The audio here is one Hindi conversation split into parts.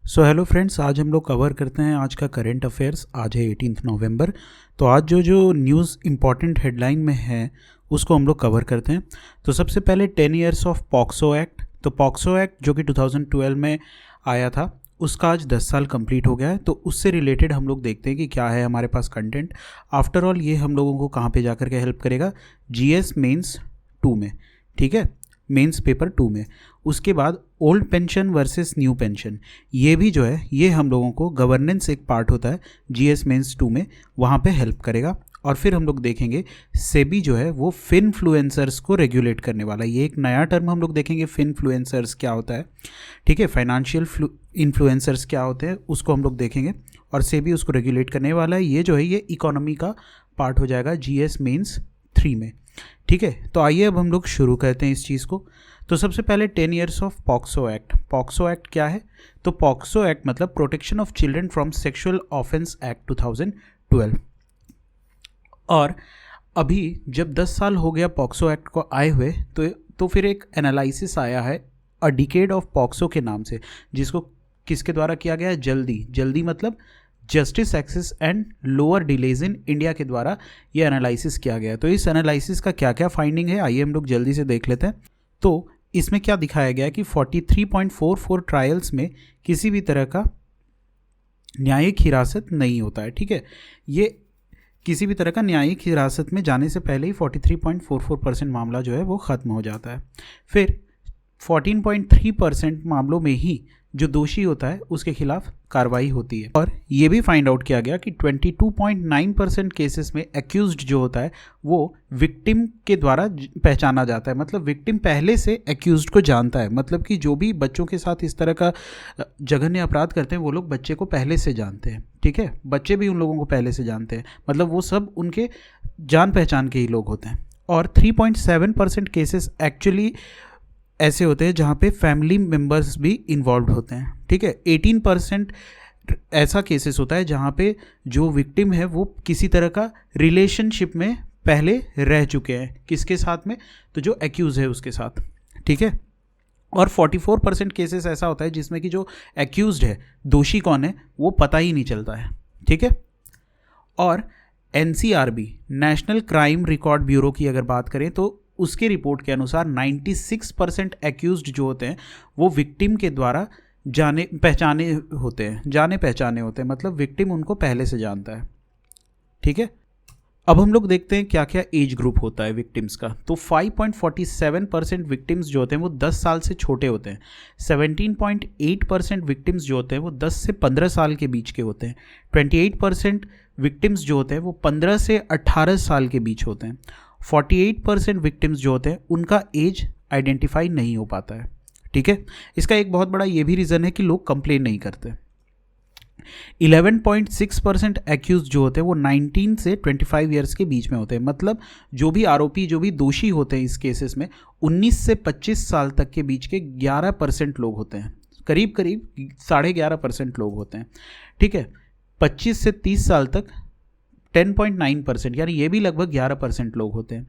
सो हेलो फ्रेंड्स, आज हम लोग कवर करते हैं आज का करंट अफेयर्स। आज है 18 नवंबर। तो आज जो न्यूज़ इम्पॉर्टेंट हेडलाइन में है उसको हम लोग कवर करते हैं। तो सबसे पहले 10 ईयर्स ऑफ पॉक्सो एक्ट। तो पॉक्सो एक्ट जो कि 2012 में आया था, उसका आज 10 साल कंप्लीट हो गया है। तो उससे रिलेटेड हम लोग देखते हैं कि क्या है हमारे पास कंटेंट। आफ्टर ऑल ये हम लोगों को कहाँ पे जा कर के हेल्प करेगा, जीएस मेंस 2 में, ठीक है, मेंस पेपर 2 में। उसके बाद old pension versus new pension, ये भी जो है ये हम लोगों को गवर्नेंस एक पार्ट होता है जीएस मेंस 2 में, वहाँ पे हेल्प करेगा। और फिर हम लोग देखेंगे सेबी जो है वो फिनफ्लुएंसर्स को रेगुलेट करने वाला है। ये एक नया टर्म हम लोग देखेंगे, फिनफ्लुएंसर्स क्या होता है, ठीक है, फाइनेंशियल इन्फ्लुएंसर्स क्या होते हैं उसको हम लोग देखेंगे। और सेबी उसको रेगुलेट करने वाला है। ये जो है ये इकोनॉमी का पार्ट हो जाएगा जीएस मेंस 3 में, ठीक है। तो आइए अब हम लोग शुरू करते हैं इस चीज़ को। तो सबसे पहले 10 years of POCSO act. POCSO act क्या है? तो पॉक्सो एक्ट मतलब protection of children from sexual offence act 2012। और अभी जब 10 साल हो गया पॉक्सो एक्ट को आए हुए, तो फिर एक एनालिसिस आया है अ डिकेड ऑफ पॉक्सो के नाम से, जिसको किसके द्वारा किया गया है? जल्दी मतलब justice access and lower delays in India के द्वारा ये एनालिसिस किया गया है। तो इस एनालिसिस का क्या क्या फाइंडिंग है, आइए हम लोग जल्दी से देख लेते हैं। तो इसमें क्या दिखाया गया है कि 43.44 ट्रायल्स में किसी भी तरह का न्यायिक हिरासत नहीं होता है, ठीक है। ये किसी भी तरह का न्यायिक हिरासत में जाने से पहले ही 43.44% मामला जो है वो ख़त्म हो जाता है। फिर 14.3% मामलों में ही जो दोषी होता है उसके खिलाफ कार्रवाई होती है। और ये भी फाइंड आउट किया गया कि 22.9% केसेस में एक्यूज्ड जो होता है वो विक्टिम के द्वारा पहचाना जाता है। मतलब विक्टिम पहले से एक्यूज्ड को जानता है। मतलब कि जो भी बच्चों के साथ इस तरह का जघन्य अपराध करते हैं वो लोग बच्चे को पहले से जानते हैं, ठीक है। बच्चे भी उन लोगों को पहले से जानते हैं, मतलब वो सब उनके जान पहचान के ही लोग होते हैं। और 3.7% केसेस एक्चुअली ऐसे होते हैं जहाँ पे फैमिली मेम्बर्स भी इन्वॉल्व होते हैं, ठीक है। 18% ऐसा केसेस होता है जहाँ पे जो विक्टिम है वो किसी तरह का रिलेशनशिप में पहले रह चुके हैं। किसके साथ में? तो जो एक्यूज़ है उसके साथ, ठीक है। और 44% केसेस ऐसा होता है जिसमें कि जो एक्यूज्ड है, दोषी कौन है, वो पता ही नहीं चलता है, ठीक है। और NCRB national crime record bureau की अगर बात करें तो उसके रिपोर्ट के अनुसार 96% एक्यूज्ड जो होते हैं वो विक्टिम के द्वारा जाने पहचाने होते हैं, मतलब विक्टिम उनको पहले से जानता है, ठीक है। अब हम लोग देखते हैं क्या क्या एज ग्रुप होता है विक्टिम्स का। तो 5.47% विक्टिम्स जो होते हैं वो 10 साल से छोटे होते हैं। 17.8% विक्टिम्स जो होते हैं वो 10 से 15 साल के बीच के होते हैं। 28% विक्टिम्स जो होते हैं वो 15 से 18 साल के बीच होते हैं। 48% विक्टिम्स जो होते हैं उनका एज आइडेंटिफाई नहीं हो पाता है, ठीक है। इसका एक बहुत बड़ा ये भी रीज़न है कि लोग कंप्लेन नहीं करते। 11.6% एक्यूज जो होते हैं वो 19 से 25 ईयर्स के बीच में होते हैं। मतलब जो भी आरोपी, जो भी दोषी होते हैं इस केसेस में 19 से 25 साल तक के बीच के 11% लोग होते हैं, करीब 11.5% लोग होते हैं, ठीक है। 25 से 30 साल तक 10.9%, यानी ये भी लगभग 11% लोग होते हैं।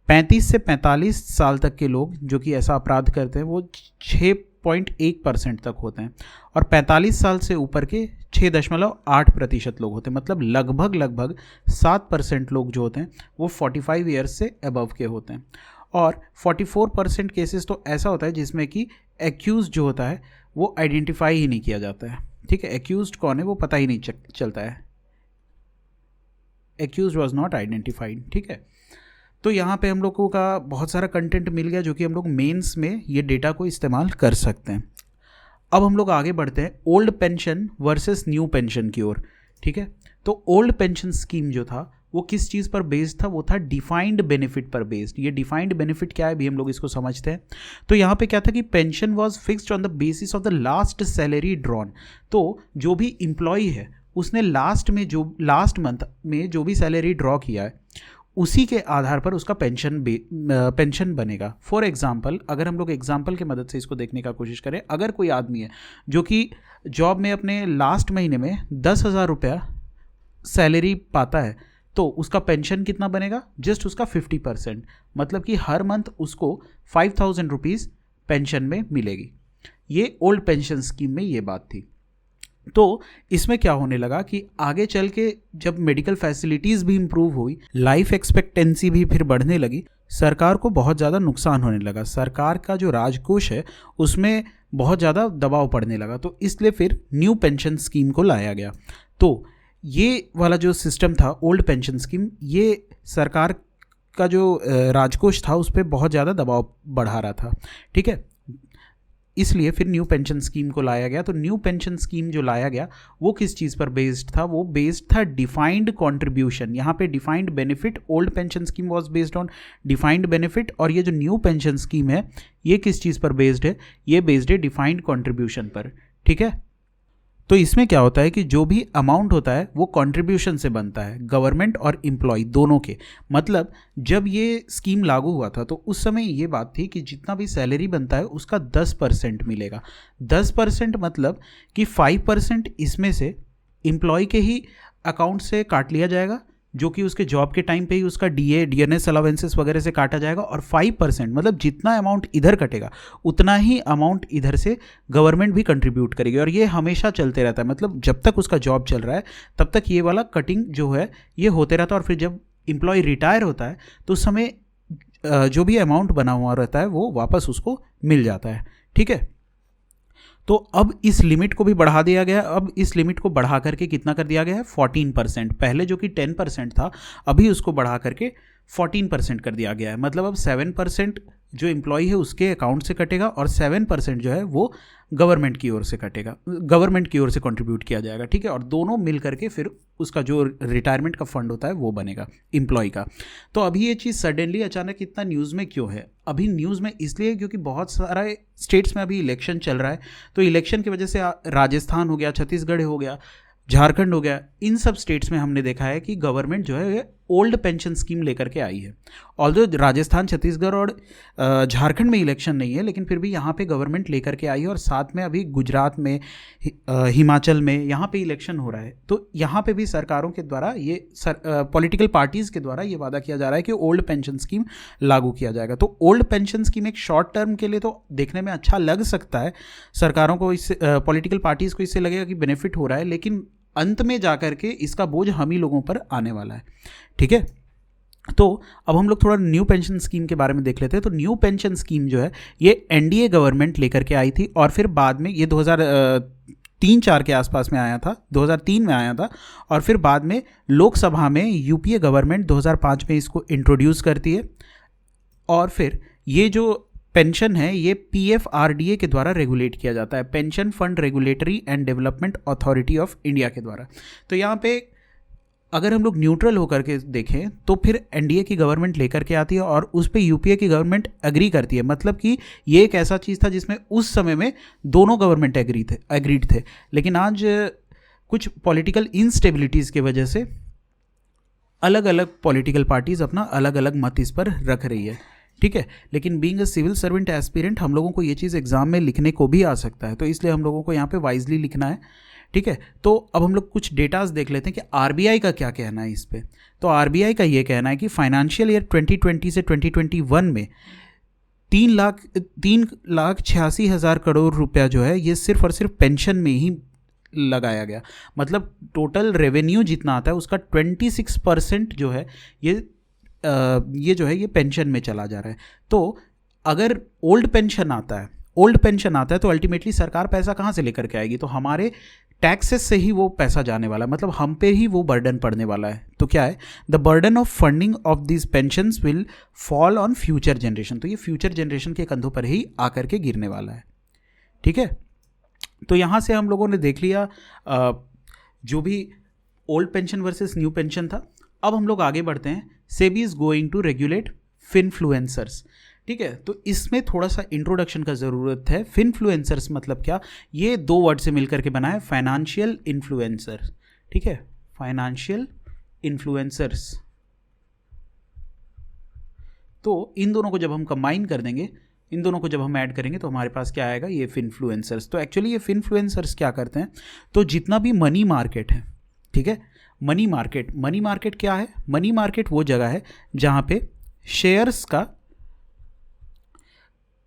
35 से 45 साल तक के लोग जो कि ऐसा अपराध करते हैं वो 6.1% तक होते हैं। और 45 साल से ऊपर के 6.8% लोग होते हैं। मतलब लगभग 7% लोग जो होते हैं वो 45 ईयर्स से अबव के होते हैं। और 44% केसेस तो ऐसा होता है जिसमें कि एक्यूज जो होता है वो आइडेंटिफाई ही नहीं किया जाता है, ठीक है। एक्यूज कौन है वो पता ही नहीं चलता है, एक्यूज वॉज नॉट आइडेंटिफाइड, ठीक है। तो यहाँ पे हम लोगों का बहुत सारा कंटेंट मिल गया जो कि हम लोग मेंस में ये डेटा को इस्तेमाल कर सकते हैं। अब हम लोग आगे बढ़ते हैं old pension versus new pension की ओर, ठीक है। तो ओल्ड पेंशन स्कीम जो था वो किस चीज़ पर बेस्ड था? वो था डिफाइंड बेनिफिट पर बेस्ड। ये डिफाइंड बेनिफिट क्या है भी हम लोग इसको समझते हैं। तो यहाँ पे क्या था कि pension was fixed on the basis of the last salary drawn. तो जो भी एम्प्लॉय है उसने लास्ट मंथ में जो भी सैलरी ड्रॉ किया है उसी के आधार पर उसका पेंशन बनेगा। फॉर एग्जांपल, अगर हम लोग एग्जांपल की मदद से इसको देखने का कोशिश करें, अगर कोई आदमी है जो कि जॉब में अपने लास्ट महीने में 10,000 रुपया सैलरी पाता है तो उसका पेंशन कितना बनेगा? जस्ट उसका 50%, मतलब कि हर मंथ उसको 5,000 रुपीज़ पेंशन में मिलेगी। ये ओल्ड पेंशन स्कीम में ये बात थी। तो इसमें क्या होने लगा कि आगे चल के जब मेडिकल फैसिलिटीज़ भी इम्प्रूव हुई, लाइफ एक्सपेक्टेंसी भी फिर बढ़ने लगी, सरकार को बहुत ज़्यादा नुकसान होने लगा। सरकार का जो राजकोष है उसमें बहुत ज़्यादा दबाव पड़ने लगा। तो इसलिए फिर न्यू पेंशन स्कीम को लाया गया। तो ये वाला जो सिस्टम था ओल्ड पेंशन स्कीम, ये सरकार का जो राजकोष था उस पर बहुत ज़्यादा दबाव बढ़ा रहा था। ठीक है, इसलिए फिर न्यू पेंशन स्कीम को लाया गया। तो न्यू पेंशन स्कीम जो लाया गया वो किस चीज़ पर बेस्ड था? वो बेस्ड था डिफाइंड कंट्रीब्यूशन। यहाँ पे defined benefit, old pension scheme was based on defined benefit, और ये जो न्यू पेंशन स्कीम है ये किस चीज़ पर बेस्ड है? ये बेस्ड है डिफाइंड कंट्रीब्यूशन पर। ठीक है, तो इसमें क्या होता है कि जो भी अमाउंट होता है वो कंट्रीब्यूशन से बनता है, गवर्नमेंट और एम्प्लॉय दोनों के। मतलब जब ये स्कीम लागू हुआ था तो उस समय ये बात थी कि जितना भी सैलरी बनता है उसका 10% मिलेगा। 10% मतलब कि 5% इसमें से एम्प्लॉय के ही अकाउंट से काट लिया जाएगा, जो कि उसके जॉब के टाइम पे ही उसका डीएनएस अलावेंसेस वगैरह से काटा जाएगा, और 5% मतलब जितना अमाउंट इधर कटेगा उतना ही अमाउंट इधर से गवर्नमेंट भी कंट्रीब्यूट करेगी। और ये हमेशा चलते रहता है, मतलब जब तक उसका जॉब चल रहा है तब तक ये वाला कटिंग जो है ये होते रहता है। और फिर जब एम्प्लॉय रिटायर होता है तो उस समय जो भी अमाउंट बना हुआ रहता है वो वापस उसको मिल जाता है। ठीक है, तो अब इस लिमिट को भी बढ़ा दिया गया। अब इस लिमिट को बढ़ा करके कितना कर दिया गया है? 14%। पहले जो कि 10% था अभी उसको बढ़ा करके 14% कर दिया गया है। मतलब अब 7% जो एम्प्लॉय है उसके अकाउंट से कटेगा और 7% जो है वो गवर्नमेंट की ओर से कटेगा, गवर्नमेंट की ओर से कंट्रीब्यूट किया जाएगा। ठीक है, और दोनों मिल करके फिर उसका जो रिटायरमेंट का फंड होता है वो बनेगा एम्प्लॉय का। तो अभी ये चीज़ सडनली अचानक इतना न्यूज़ में क्यों है? अभी न्यूज़ में इसलिए क्योंकि बहुत सारे स्टेट्स में अभी इलेक्शन चल रहा है। तो इलेक्शन की वजह से राजस्थान हो गया, छत्तीसगढ़ हो गया, झारखंड हो गया, इन सब स्टेट्स में हमने देखा है कि गवर्नमेंट जो है ओल्ड पेंशन स्कीम लेकर के आई है। ऑल्दो राजस्थान, छत्तीसगढ़ और झारखंड में इलेक्शन नहीं है, लेकिन फिर भी यहाँ पे गवर्नमेंट लेकर के आई है। और साथ में अभी गुजरात में, हिमाचल में यहाँ पे इलेक्शन हो रहा है। तो यहाँ पे भी सरकारों के द्वारा ये पॉलिटिकल पार्टीज़ के द्वारा ये वादा किया जा रहा है कि ओल्ड पेंशन स्कीम लागू किया जाएगा। तो ओल्ड पेंशन स्कीम एक शॉर्ट टर्म के लिए तो देखने में अच्छा लग सकता है, सरकारों को इससे, पॉलिटिकल पार्टीज़ को इससे लगेगा कि बेनिफिट हो रहा है, लेकिन अंत में जाकर के इसका बोझ हम ही लोगों पर आने वाला है। ठीक है, तो अब हम लोग थोड़ा न्यू पेंशन स्कीम के बारे में देख लेते हैं। तो न्यू पेंशन स्कीम जो है ये एनडीए गवर्नमेंट लेकर के आई थी, और फिर बाद में ये 2003-4 के आसपास में आया था, 2003 में आया था, और फिर बाद में लोकसभा में यूपीए गवर्नमेंट 2005 में इसको इंट्रोड्यूस करती है। और फिर ये जो पेंशन है ये पीएफआरडीए के द्वारा रेगुलेट किया जाता है, pension fund regulatory and development authority of India के द्वारा। तो यहाँ पे अगर हम लोग न्यूट्रल होकर के देखें तो फिर एनडीए की गवर्नमेंट लेकर के आती है और उस पे यूपीए की गवर्नमेंट एग्री करती है। मतलब कि ये एक ऐसा चीज़ था जिसमें उस समय में दोनों गवर्नमेंट एग्रीड थे, लेकिन आज कुछ पॉलिटिकल इंस्टेबिलिटीज़ की वजह से अलग अलग पॉलिटिकल पार्टीज़ अपना अलग अलग मत इस पर रख रही है। ठीक है, लेकिन being a civil servant aspirant हम लोगों को ये चीज़ एग्जाम में लिखने को भी आ सकता है, तो इसलिए हम लोगों को यहाँ पे वाइजली लिखना है। ठीक है, तो अब हम लोग कुछ डेटाज देख लेते हैं कि आरबीआई का क्या कहना है इस पे। तो आरबीआई का ये कहना है कि फाइनेंशियल ईयर 2020 से 2021 में 3,86,000 करोड़ रुपया जो है ये सिर्फ और सिर्फ पेंशन में ही लगाया गया। मतलब टोटल रेवेन्यू जितना आता है उसका 26% जो है ये जो है ये पेंशन में चला जा रहा है। तो अगर ओल्ड पेंशन आता है तो अल्टीमेटली सरकार पैसा कहाँ से लेकर के आएगी? तो हमारे टैक्सेस से ही वो पैसा जाने वाला है, मतलब हम पे ही वो बर्डन पड़ने वाला है। तो क्या है, the burden of funding of this pensions will fall on future generation. तो ये फ्यूचर जनरेशन के कंधों पर ही आकर के गिरने वाला है। ठीक है, तो यहाँ से हम लोगों ने देख लिया जो भी old pension versus new pension था। अब हम लोग आगे बढ़ते हैं। SEBI is going to regulate finfluencers. ठीक है, तो इसमें थोड़ा सा इंट्रोडक्शन का ज़रूरत है। फिनफ्लुएंसर्स मतलब क्या? ये दो वर्ड से मिलकर के बना है, फाइनेंशियल इन्फ्लुएंसर। ठीक है, फाइनेंशियल इन्फ्लुएंसर्स। तो इन दोनों को जब हम कंबाइन कर देंगे, इन दोनों को जब हम ऐड करेंगे तो हमारे पास क्या आएगा? ये फिनफ्लुएंसर्स। तो एक्चुअली ये फिनफ्लुएंसर्स क्या करते हैं? तो जितना भी मनी मार्केट है, ठीक है, मनी मार्केट क्या है? मनी मार्केट वो जगह है जहाँ पे शेयर्स का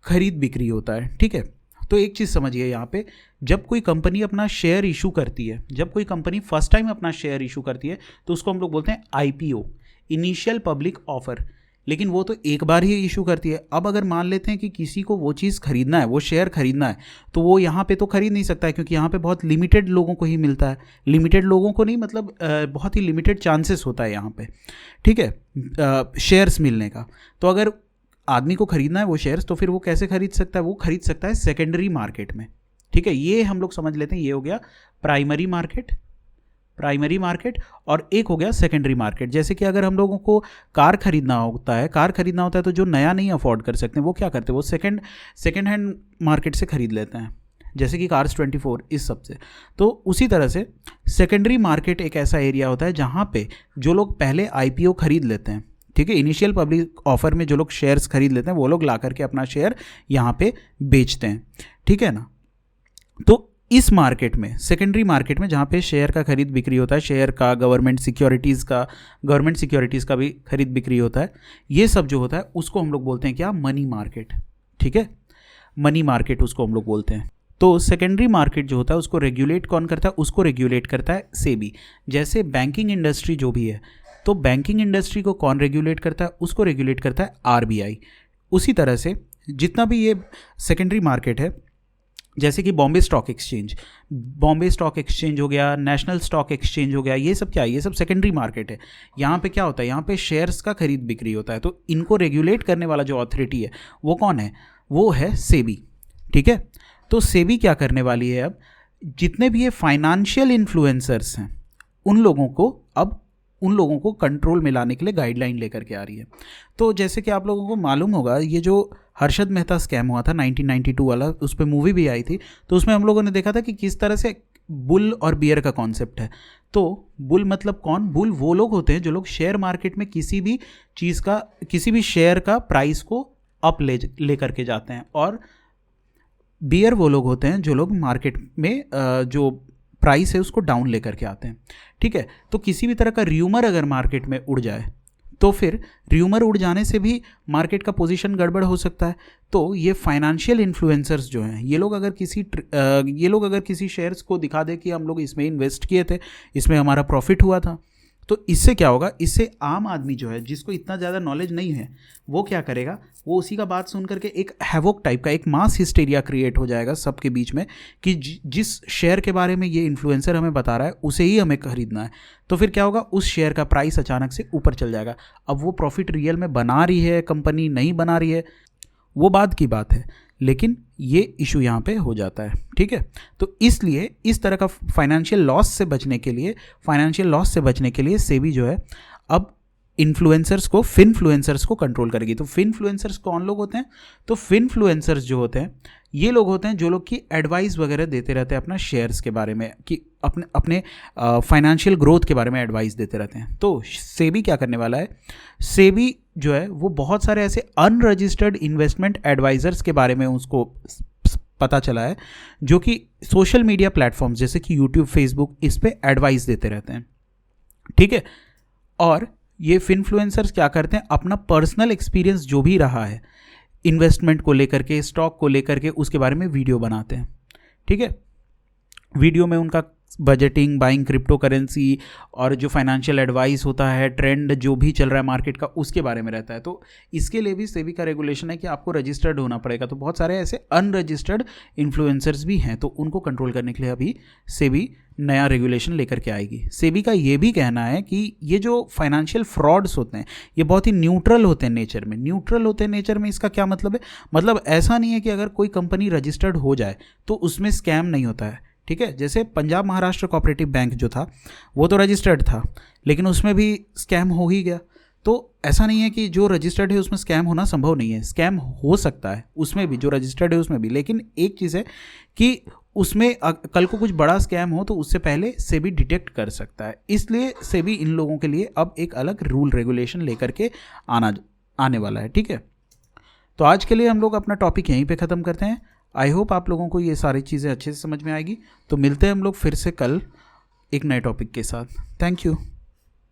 खरीद बिक्री होता है। ठीक है, तो एक चीज़ समझिए यहाँ पे, जब कोई कंपनी अपना शेयर इशू करती है, जब कोई कंपनी फर्स्ट टाइम अपना शेयर इशू करती है तो उसको हम लोग बोलते हैं IPO, इनिशियल पब्लिक ऑफर। लेकिन वो तो एक बार ही इशू करती है। अब अगर मान लेते हैं कि किसी को वो चीज़ खरीदना है, वो शेयर खरीदना है, तो वो यहाँ पे तो खरीद नहीं सकता है, क्योंकि यहाँ पे बहुत लिमिटेड लोगों को ही मिलता है। लिमिटेड लोगों को नहीं, मतलब बहुत ही लिमिटेड चांसेस होता है यहाँ पे, ठीक है, शेयर्स मिलने का। तो अगर आदमी को खरीदना है वो शेयर्स, तो फिर वो कैसे खरीद सकता है? वो खरीद सकता है सेकेंडरी मार्केट में, ठीक है। ये हम लोग समझ लेते हैं, ये हो गया प्राइमरी मार्केट, प्राइमरी मार्केट, और एक हो गया सेकेंडरी मार्केट। जैसे कि अगर हम लोगों को कार खरीदना होता है, तो जो नया नहीं अफोर्ड कर सकते वो क्या करते हैं? वो सेकेंड हैंड मार्केट से खरीद लेते हैं, जैसे कि कार्स 24 इस सब से। तो उसी तरह से सेकेंडरी मार्केट एक ऐसा एरिया होता है जहाँ पे जो लोग पहले IPO खरीद लेते हैं, ठीक है, इनिशियल पब्लिक ऑफर में जो लोग शेयर्स खरीद लेते हैं, वो लोग ला करके अपना शेयर यहाँ पे बेचते हैं, ठीक है ना। तो इस मार्केट में, सेकेंडरी मार्केट में, जहाँ पे शेयर का खरीद बिक्री होता है, शेयर का, गवर्नमेंट सिक्योरिटीज़ का भी खरीद बिक्री होता है, ये सब जो होता है उसको हम लोग बोलते हैं क्या? मनी मार्केट, ठीक है, मनी मार्केट उसको हम लोग बोलते हैं। तो सेकेंडरी मार्केट जो होता है उसको रेगुलेट कौन करता है? उसको रेगुलेट करता है सेबी। जैसे बैंकिंग इंडस्ट्री जो भी है, तो बैंकिंग इंडस्ट्री को कौन रेगुलेट करता है? उसको रेगुलेट करता है RBI। उसी तरह से जितना भी ये सेकेंडरी मार्केट है, जैसे कि बॉम्बे स्टॉक एक्सचेंज हो गया, नेशनल स्टॉक एक्सचेंज हो गया, ये सब क्या है? ये सब सेकेंडरी मार्केट है। यहाँ पे क्या होता है? यहाँ पे शेयर्स का खरीद बिक्री होता है। तो इनको रेगुलेट करने वाला जो अथॉरिटी है वो कौन है? वो है सेबी, ठीक है। तो सेबी क्या करने वाली है? अब जितने भी ये फाइनेंशियल इन्फ्लुएंसर्स हैं उन लोगों को कंट्रोल में लाने के लिए गाइडलाइन लेकर के आ रही है। तो जैसे कि आप लोगों को मालूम होगा, ये जो हर्षद मेहता स्कैम हुआ था 1992 वाला, उस पर मूवी भी आई थी, तो उसमें हम लोगों ने देखा था कि किस तरह से बुल और बियर का कॉन्सेप्ट है। तो बुल मतलब कौन? बुल वो लोग होते हैं जो लोग शेयर मार्केट में किसी भी चीज़ का, किसी भी शेयर का प्राइस को अप ले करके जाते हैं, और बियर वो लोग होते हैं जो लोग मार्केट में जो प्राइस है उसको डाउन लेकर के आते हैं, ठीक है। तो किसी भी तरह का र्यूमर अगर मार्केट में उड़ जाए, तो फिर र्यूमर उड़ जाने से भी मार्केट का पोजीशन गड़बड़ हो सकता है। तो ये फाइनेंशियल इन्फ्लुएंसर्स जो हैं, ये लोग अगर किसी शेयर्स को दिखा दे कि हम लोग इसमें इन्वेस्ट किए थे, इसमें हमारा प्रॉफिट हुआ था, तो इससे क्या होगा? इससे आम आदमी जो है, जिसको इतना ज़्यादा नॉलेज नहीं है, वो क्या करेगा? वो उसी का बात सुन करके एक हैवोक टाइप का, एक मास हिस्टेरिया क्रिएट हो जाएगा सबके बीच में कि जिस शेयर के बारे में ये इन्फ्लुएंसर हमें बता रहा है उसे ही हमें खरीदना है। तो फिर क्या होगा? उस शेयर का प्राइस अचानक से ऊपर चल जाएगा। अब वो प्रॉफिट रियल में बना रही है कंपनी, नहीं बना रही है, वो बात की बात है, लेकिन ये इशू यहाँ पे हो जाता है, ठीक है। तो इसलिए इस तरह का फाइनेंशियल लॉस से बचने के लिए सेबी जो है अब फिनफ्लुएंसर्स को कंट्रोल करेगी। तो फिनफ्लुएंसर्स कौन लोग होते हैं? तो फिनफ्लुएंसर्स जो होते हैं, ये लोग होते हैं जो लोग की एडवाइस वगैरह देते रहते हैं अपना शेयर्स के बारे में, कि अपने फाइनेंशियल ग्रोथ के बारे में एडवाइस देते रहते हैं। तो सेबी क्या करने वाला है? सेबी जो है वो बहुत सारे ऐसे अनरजिस्टर्ड इन्वेस्टमेंट एडवाइजर्स के बारे में उसको पता चला है, जो कि सोशल मीडिया प्लेटफॉर्म्स जैसे कि यूट्यूब, फेसबुक, इस पे एडवाइस देते रहते हैं, ठीक है। और ये फिनफ्लुएंसर्स क्या करते हैं? अपना पर्सनल एक्सपीरियंस जो भी रहा है इन्वेस्टमेंट को लेकर के, स्टॉक को लेकर के, उसके बारे में वीडियो बनाते हैं, ठीक है। वीडियो में उनका बजटिंग, बाइंग क्रिप्टो करेंसी, और जो फाइनेंशियल एडवाइस होता है, ट्रेंड जो भी चल रहा है मार्केट का, उसके बारे में रहता है। तो इसके लिए भी सेबी का रेगुलेशन है कि आपको रजिस्टर्ड होना पड़ेगा। तो बहुत सारे ऐसे अनरजिस्टर्ड इन्फ्लुएंसर्स भी हैं, तो उनको कंट्रोल करने के लिए अभी सेबी नया रेगुलेशन लेकर के आएगी। सेबी का ये भी कहना है कि ये जो फाइनेंशियल फ्रॉड्स होते हैं, ये बहुत ही न्यूट्रल होते हैं नेचर में। इसका क्या मतलब है? मतलब ऐसा नहीं है कि अगर कोई कंपनी रजिस्टर्ड हो जाए तो उसमें स्कैम नहीं होता है, ठीक है। जैसे पंजाब महाराष्ट्र कोऑपरेटिव बैंक जो था, वो तो रजिस्टर्ड था, लेकिन उसमें भी स्कैम हो ही गया। तो ऐसा नहीं है कि जो रजिस्टर्ड है उसमें स्कैम होना संभव नहीं है, स्कैम हो सकता है उसमें भी, जो रजिस्टर्ड है उसमें भी। लेकिन एक चीज़ है कि उसमें कल को कुछ बड़ा स्कैम हो तो उससे पहले सेबी डिटेक्ट कर सकता है। इसलिए सेबी इन लोगों के लिए अब एक अलग रूल रेगुलेशन लेकर के आने वाला है, ठीक है। तो आज के लिए हम लोग अपना टॉपिक यहीं पे ख़त्म करते हैं। आई होप आप लोगों को ये सारी चीज़ें अच्छे से समझ में आएगी। तो मिलते हैं हम लोग फिर से कल एक नए टॉपिक के साथ। Thank you.